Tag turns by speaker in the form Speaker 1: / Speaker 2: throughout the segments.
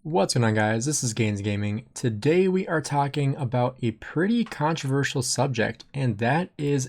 Speaker 1: What's going on, guys? This is Gainz Gaming. Today we are talking about a pretty controversial subject, and that is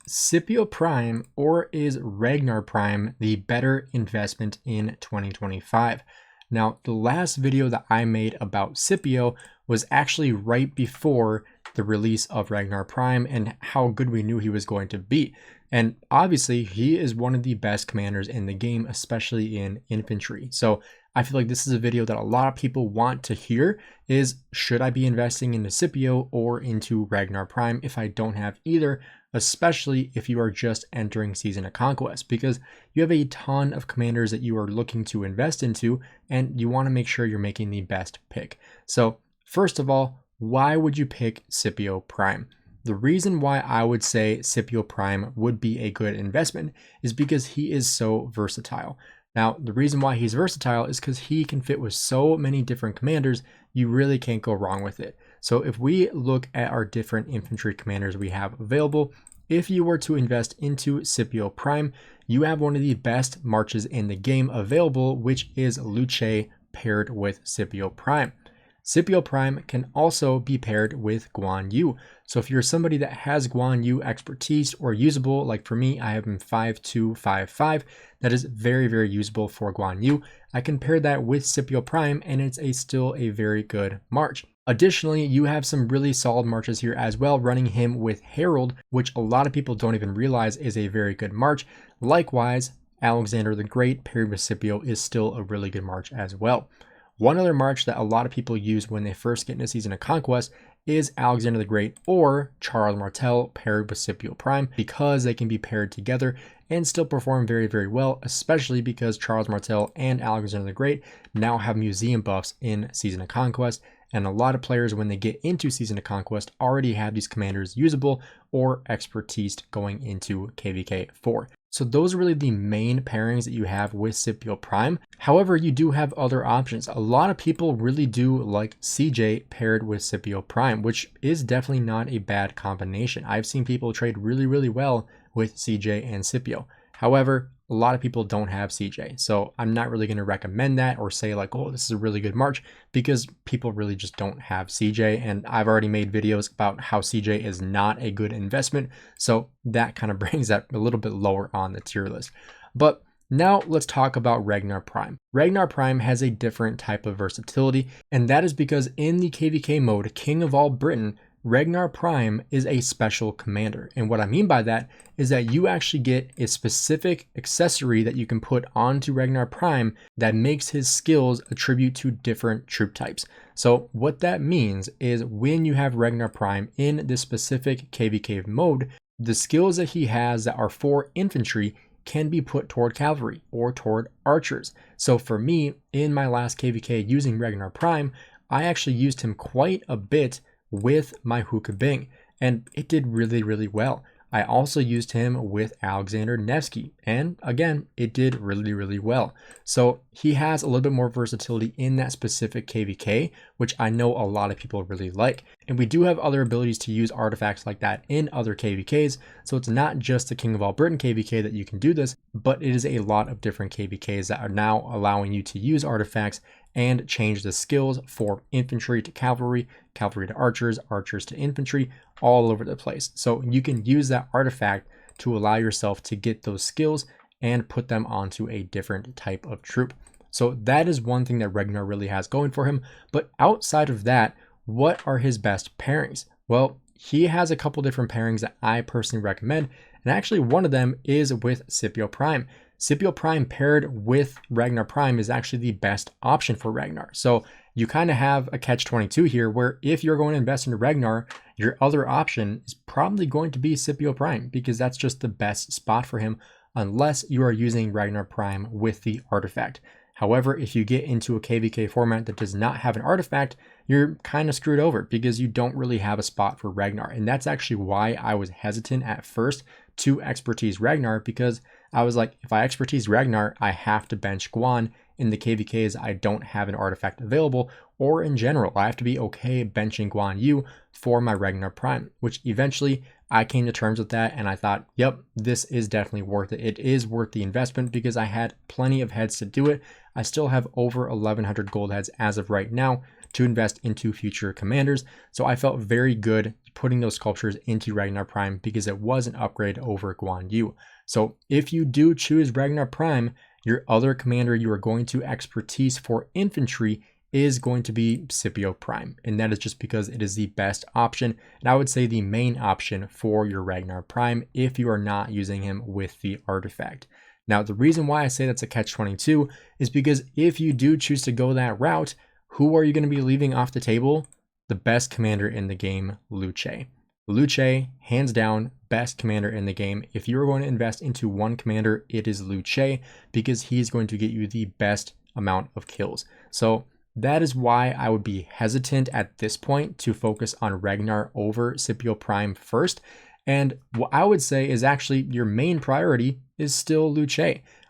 Speaker 1: Scipio Prime or is Ragnar Prime the better investment in 2025? Now, the last video that I made about Scipio was actually right before the release of Ragnar Prime and how good we knew he was going to be. And obviously, he is one of the best commanders in the game, especially in infantry. So I feel like this is a video that a lot of people want to hear is, should I be investing into Scipio or into Ragnar Prime if I don't have either, especially if you are just entering Season of Conquest, because you have a ton of commanders that you are looking to invest into and you want to make sure you're making the best pick. So first of all, why would you pick Scipio Prime? The reason why I would say Scipio Prime would be a good investment is because he is so versatile. Now, the reason why he's versatile is because he can fit with so many different commanders, you really can't go wrong with it. So if we look at our different infantry commanders we have available, if you were to invest into Scipio Prime, you have one of the best marches in the game available, which is Luce paired with Scipio Prime. Scipio Prime can also be paired with Guan Yu. So if you're somebody that has Guan Yu expertise or usable, like for me, I have him 5'2", 5'5", that is very, very usable for Guan Yu. I can pair that with Scipio Prime and it's still a very good march. Additionally, you have some really solid marches here as well, running him with Herald, which a lot of people don't even realize is a very good march. Likewise, Alexander the Great paired with Scipio is still a really good march as well. One other march that a lot of people use when they first get into Season of Conquest is Alexander the Great or Charles Martel paired with Scipio Prime, because they can be paired together and still perform very, very well, especially because Charles Martel and Alexander the Great now have museum buffs in Season of Conquest. And a lot of players, when they get into Season of Conquest, already have these commanders usable or expertise going into KVK 4. So those are really the main pairings that you have with Scipio Prime. However, you do have other options. A lot of people really do like CJ paired with Scipio Prime, which is definitely not a bad combination. I've seen people trade really, really well with CJ and Scipio. However, a lot of people don't have CJ. So I'm not really going to recommend that or say like, oh, this is a really good march, because people really just don't have CJ. And I've already made videos about how CJ is not a good investment. So that kind of brings that a little bit lower on the tier list. But now let's talk about Ragnar Prime. Ragnar Prime has a different type of versatility, and that is because in the KVK mode, King of All Britain, Ragnar Prime is a special commander. And what I mean by that is that you actually get a specific accessory that you can put onto Ragnar Prime that makes his skills attribute to different troop types. So what that means is when you have Ragnar Prime in this specific KVK mode, the skills that he has that are for infantry can be put toward cavalry or toward archers. So for me, in my last KVK using Ragnar Prime, I actually used him quite a bit with my Hookah Bing, and it did really, really well. I also used him with Alexander Nevsky, and again, it did really, really well. So he has a little bit more versatility in that specific KVK, which I know a lot of people really like. And we do have other abilities to use artifacts like that in other KVKs, so it's not just the King of All Britain KVK that you can do this, but it is a lot of different KVKs that are now allowing you to use artifacts and change the skills for infantry to cavalry, cavalry to archers, archers to infantry, all over the place. So you can use that artifact to allow yourself to get those skills and put them onto a different type of troop. So that is one thing that Ragnar really has going for him. But outside of that, what are his best pairings? Well, he has a couple different pairings that I personally recommend. And actually one of them is with Scipio Prime. Scipio Prime paired with Ragnar Prime is actually the best option for Ragnar. So you kind of have a catch-22 here, where if you're going to invest in Ragnar, your other option is probably going to be Scipio Prime, because that's just the best spot for him, unless you are using Ragnar Prime with the artifact. However, if you get into a KVK format that does not have an artifact, you're kind of screwed over because you don't really have a spot for Ragnar. And that's actually why I was hesitant at first to expertise Ragnar, because I was like, if I expertise Ragnar, I have to bench Guan in the KVKs I don't have an artifact available, or in general, I have to be okay benching Guan Yu for my Ragnar Prime, which eventually I came to terms with that and I thought, yep, this is definitely worth it. It is worth the investment because I had plenty of heads to do it. I still have over 1100 gold heads as of right now to invest into future commanders. So I felt very good putting those sculptures into Ragnar Prime because it was an upgrade over Guan Yu. So if you do choose Ragnar Prime, your other commander you are going to expertise for infantry is going to be Scipio Prime. And that is just because it is the best option. And I would say the main option for your Ragnar Prime if you are not using him with the artifact. Now, the reason why I say that's a catch-22 is because if you do choose to go that route, who are you going to be leaving off the table? The best commander in the game, Luce. Luce, hands down, best commander in the game. If you're going to invest into one commander, it is Luce because he's going to get you the best amount of kills. So that is why I would be hesitant at this point to focus on Ragnar over Scipio Prime first. And what I would say is actually your main priority is still Luce.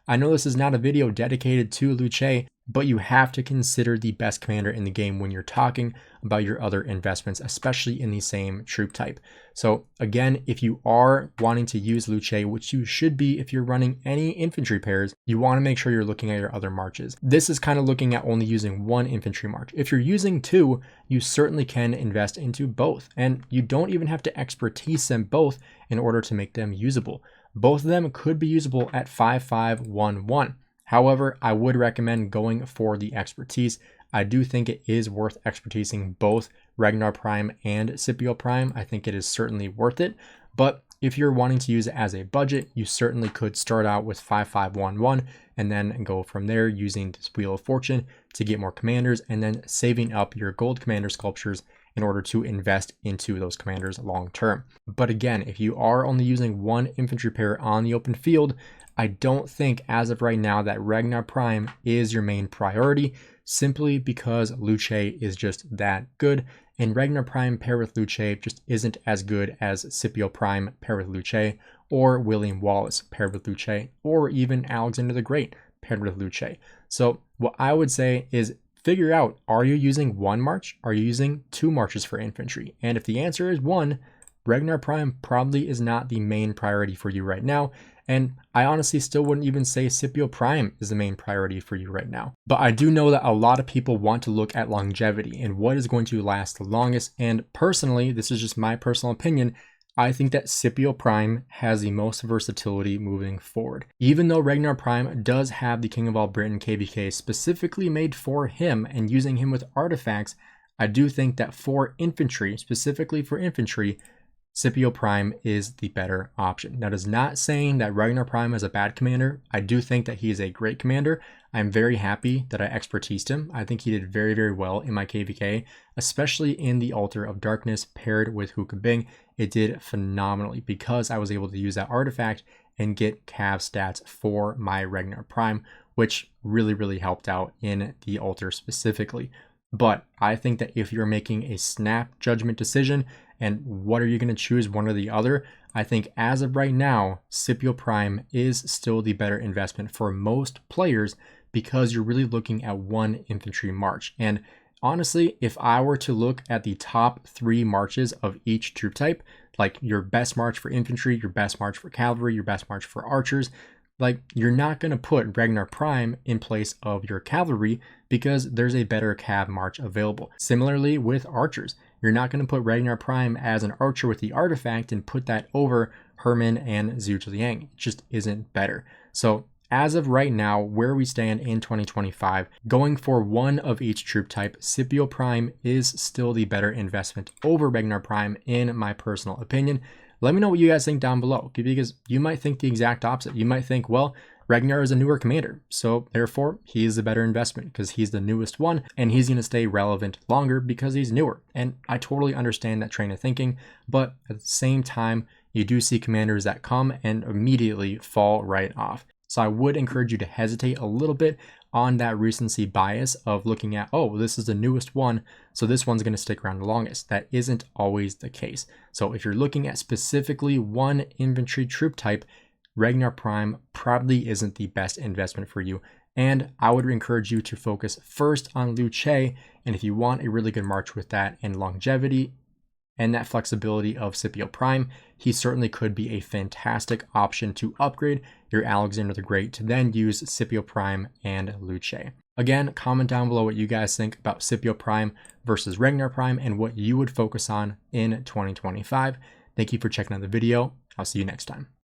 Speaker 1: I know this is not a video dedicated to Luce, but you have to consider the best commander in the game when you're talking about your other investments, especially in the same troop type. So again, if you are wanting to use Luce, which you should be if you're running any infantry pairs, you want to make sure you're looking at your other marches. This is kind of looking at only using one infantry march. If you're using two, you certainly can invest into both, and you don't even have to expertise them both in order to make them usable. Both of them could be usable at 5-5-1-1. However, I would recommend going for the expertise. I do think it is worth expertising both Ragnar Prime and Scipio Prime. I think it is certainly worth it. But if you're wanting to use it as a budget, you certainly could start out with 5-5-1-1 and then go from there using this Wheel of Fortune to get more commanders and then saving up your gold commander sculptures in order to invest into those commanders long term. But again, if you are only using one infantry pair on the open field, I don't think as of right now that Ragnar Prime is your main priority, simply because Luce is just that good, and Ragnar Prime paired with Luce just isn't as good as Scipio Prime paired with Luce, or William Wallace paired with Luce, or even Alexander the Great paired with Luce. So what I would say is figure out, are you using one march? Are you using two marches for infantry? And if the answer is one, Ragnar Prime probably is not the main priority for you right now. And I honestly still wouldn't even say Scipio Prime is the main priority for you right now. But I do know that a lot of people want to look at longevity and what is going to last the longest. And personally, this is just my personal opinion, I think that Scipio Prime has the most versatility moving forward. Even though Ragnar Prime does have the King of All Britain KVK specifically made for him and using him with artifacts, I do think that for infantry, specifically for infantry, Scipio Prime is the better option. That is not saying that Ragnar Prime is a bad commander. I do think that he is a great commander. I'm very happy that I expertised him. I think he did very, very well in my KVK, especially in the Altar of Darkness paired with Hookah Bing. It did phenomenally because I was able to use that artifact and get cav stats for my Ragnar Prime, which really, really helped out in the altar specifically. But I think that if you're making a snap judgment decision and what are you going to choose, one or the other, I think as of right now, Scipio Prime is still the better investment for most players because you're really looking at one infantry march. And honestly, if I were to look at the top 3 marches of each troop type, like your best march for infantry, your best march for cavalry, your best march for archers, like you're not going to put Ragnar Prime in place of your cavalry because there's a better cav march available. Similarly with archers, you're not going to put Ragnar Prime as an archer with the artifact and put that over Herman and Zhu Zhiliang. It just isn't better. So as of right now, where we stand in 2025, going for one of each troop type, Scipio Prime is still the better investment over Ragnar Prime in my personal opinion. Let me know what you guys think down below, because you might think the exact opposite. You might think, well, Ragnar is a newer commander, so therefore he is a better investment because he's the newest one and he's going to stay relevant longer because he's newer. And I totally understand that train of thinking, but at the same time, you do see commanders that come and immediately fall right off. So I would encourage you to hesitate a little bit on that recency bias of looking at, oh, this is the newest one, so this one's going to stick around the longest. That isn't always the case. So if you're looking at specifically one infantry troop type, Ragnar Prime probably isn't the best investment for you And I would encourage you to focus first on Luce. And if you want a really good March with that and longevity and that flexibility of Scipio Prime, he certainly could be a fantastic option to upgrade your Alexander the Great to then use Scipio Prime and Luce. Again, comment down below what you guys think about Scipio Prime versus Ragnar Prime and what you would focus on in 2025. Thank you for checking out the video. I'll see you next time.